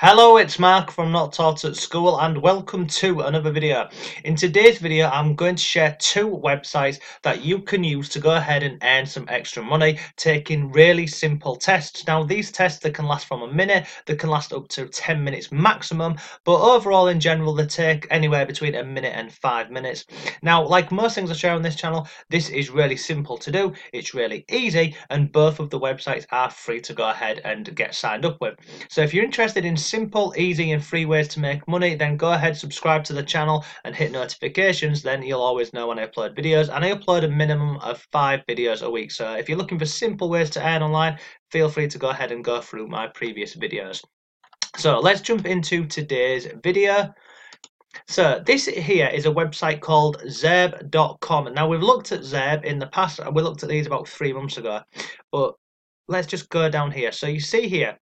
Hello, it's Mark from Not Taught at School and welcome to another video. In today's video, I'm going to share two websites that you can use to go ahead and earn some extra money, taking really simple tests. Now, these tests, they can last from a minute, they can last up to 10 minutes maximum, but overall in general, they take anywhere between a minute and 5 minutes. Now, like most things I share on this channel, this is really simple to do, it's really easy, and both of the websites are free to go ahead and get signed up with. So if you're interested in simple, easy and free ways to make money, then go ahead, subscribe to the channel and hit notifications, then you'll always know when I upload videos, and I upload a minimum of 5 videos a week. So if you're looking for simple ways to earn online, feel free to go ahead and go through my previous videos. So let's jump into today's video. So this here is a website called Zebcom. Now we've looked at Zeb in the past, we looked at these about 3 months ago, but let's just go down here. So you see here,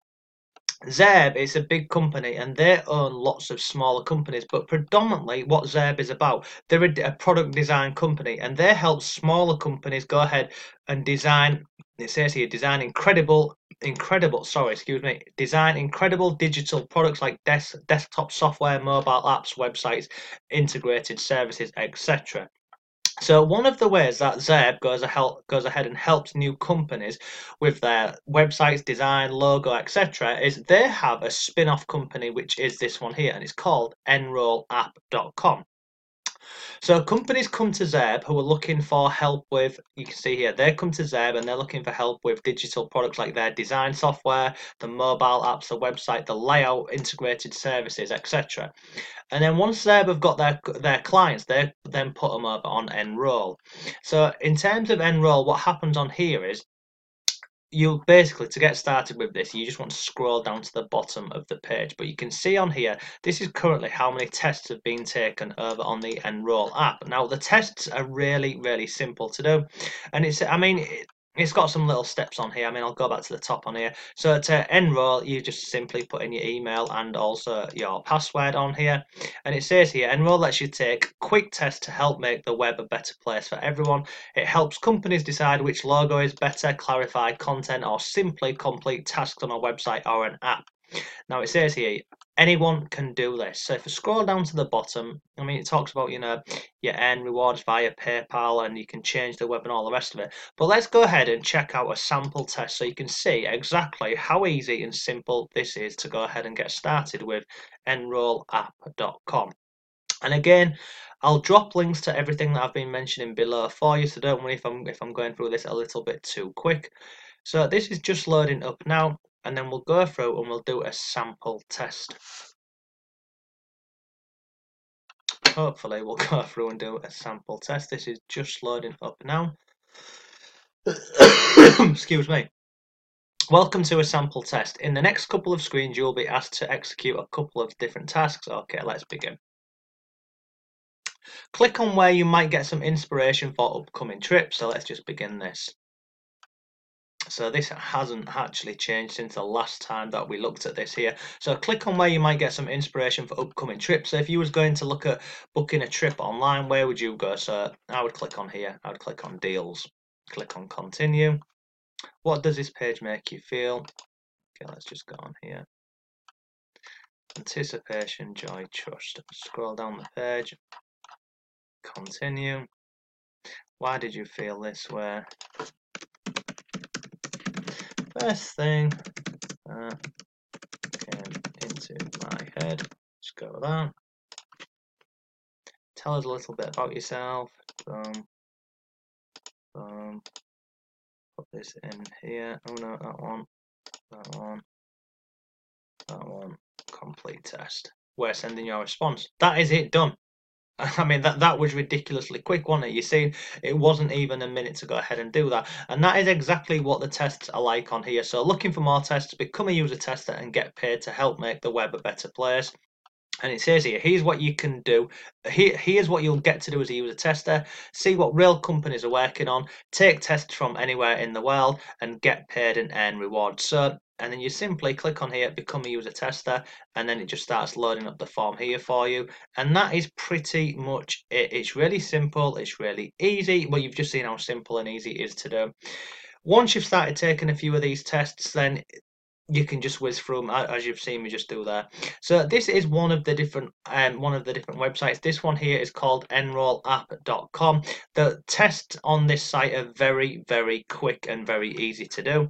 Zeb is a big company and they own lots of smaller companies, but predominantly what Zeb is about, they're a product design company and they help smaller companies go ahead and design, it says here, design incredible digital products like desktop software, mobile apps, websites, integrated services, etc. So one of the ways that Zeb goes ahead and helps new companies with their websites, design, logo, etc. is they have a spin-off company, which is this one here, and it's called NRollapp.com. So companies come to Zeb who are looking for help with, you can see here, they come to Zeb and they're looking for help with digital products like their design software, the mobile apps, the website, the layout, integrated services, etc. And then once Zeb have got their clients, they then put them over on NRoll. So in terms of NRoll, what happens on here is you basically, to get started with this, you just want to scroll down to the bottom of the page. But you can see on here, this is currently how many tests have been taken over on the NRoll app. Now the tests are really simple to do, and it's got some little steps on here. I'll go back to the top on here. So to enroll, you just simply put in your email and also your password on here. And it says here, NRoll lets you take quick tests to help make the web a better place for everyone. It helps companies decide which logo is better, clarify content, or simply complete tasks on a website or an app. Now it says here, anyone can do this. So if you scroll down to the bottom, it talks about, you earn rewards via PayPal and you can change the web and all the rest of it. But let's go ahead and check out a sample test so you can see exactly how easy and simple this is to go ahead and get started with NRollapp.com. And again, I'll drop links to everything that I've been mentioning below for you, so don't worry if I'm going through this a little bit too quick. So this is just loading up now, and then we'll go through and we'll do a sample test. Hopefully we'll go through and do a sample test. This is just loading up now. Excuse me. Welcome to a sample test. In the next couple of screens, you'll be asked to execute a couple of different tasks. Okay, let's begin. Click on where you might get some inspiration for upcoming trips. So let's just begin this. So this hasn't actually changed since the last time that we looked at this here. So click on where you might get some inspiration for upcoming trips. So if you was going to look at booking a trip online, where would you go? So I would click on here. I would click on deals. Click on continue. What does this page make you feel? Okay, let's just go on here. Anticipation, joy, trust. Scroll down the page. Continue. Why did you feel this way? First thing came into my head. Just go with that. Tell us a little bit about yourself. Boom. Boom. Put this in here. Oh no, that one. That one. That one. Complete test. We're sending your response. That is it, done. That was ridiculously quick, wasn't it? You see, it wasn't even a minute to go ahead and do that. And that is exactly what the tests are like on here. So looking for more tests, become a user tester and get paid to help make the web a better place. And it says here, here's what you can do. Here's what you'll get to do as a user tester. See what real companies are working on. Take tests from anywhere in the world and get paid and earn rewards. So, and then you simply click on here, become a user tester, and then it just starts loading up the form here for you. And that is pretty much it. It's really simple. It's really easy. Well, you've just seen how simple and easy it is to do. Once you've started taking a few of these tests, then you can just whiz through them as you've seen me just do there. So this is one of the different websites. This one here is called NRollapp.com. The tests on this site are very, very quick and very easy to do.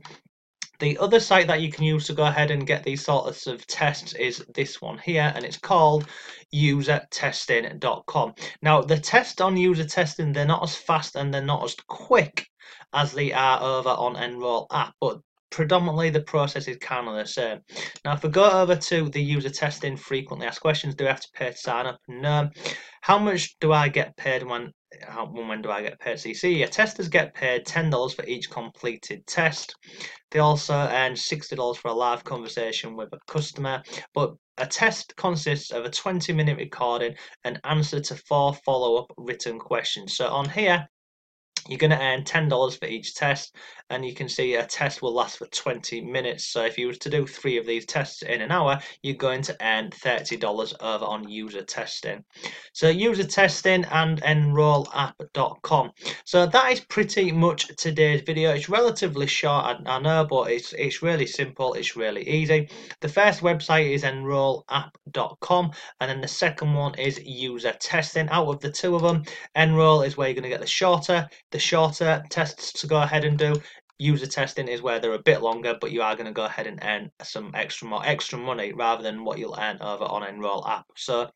The other site that you can use to go ahead and get these sorts of tests is this one here, and it's called usertesting.com. Now, the tests on user testing, they're not as fast and they're not as quick as they are over on NRoll app, but predominantly the process is kind of the same. Now, if we go over to the user testing frequently asked questions, do I have to pay to sign up? No. How much do I get paid when do I get paid? So you see, your testers get paid $10 for each completed test. They also earn $60 for a live conversation with a customer. But a test consists of a 20-minute recording and answer to 4 follow-up written questions. So on here, you're going to earn $10 for each test, and you can see a test will last for 20 minutes. So if you were to do 3 of these tests in an hour, you're going to earn $30 over on user testing. So user testing and NRollapp.com. So that is pretty much today's video. It's relatively short, I know, but it's really simple, it's really easy. The first website is NRollapp.com, and then the second one is user testing. Out of the two of them, NRoll is where you're going to get the shorter tests to go ahead and do. User testing is where they're a bit longer, but you are going to go ahead and earn some extra money rather than what you'll earn over on NRoll app. So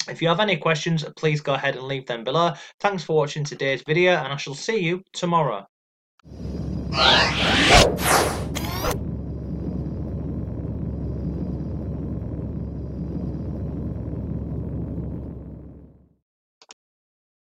if you have any questions, please go ahead and leave them below. Thanks for watching today's video, and I shall see you tomorrow.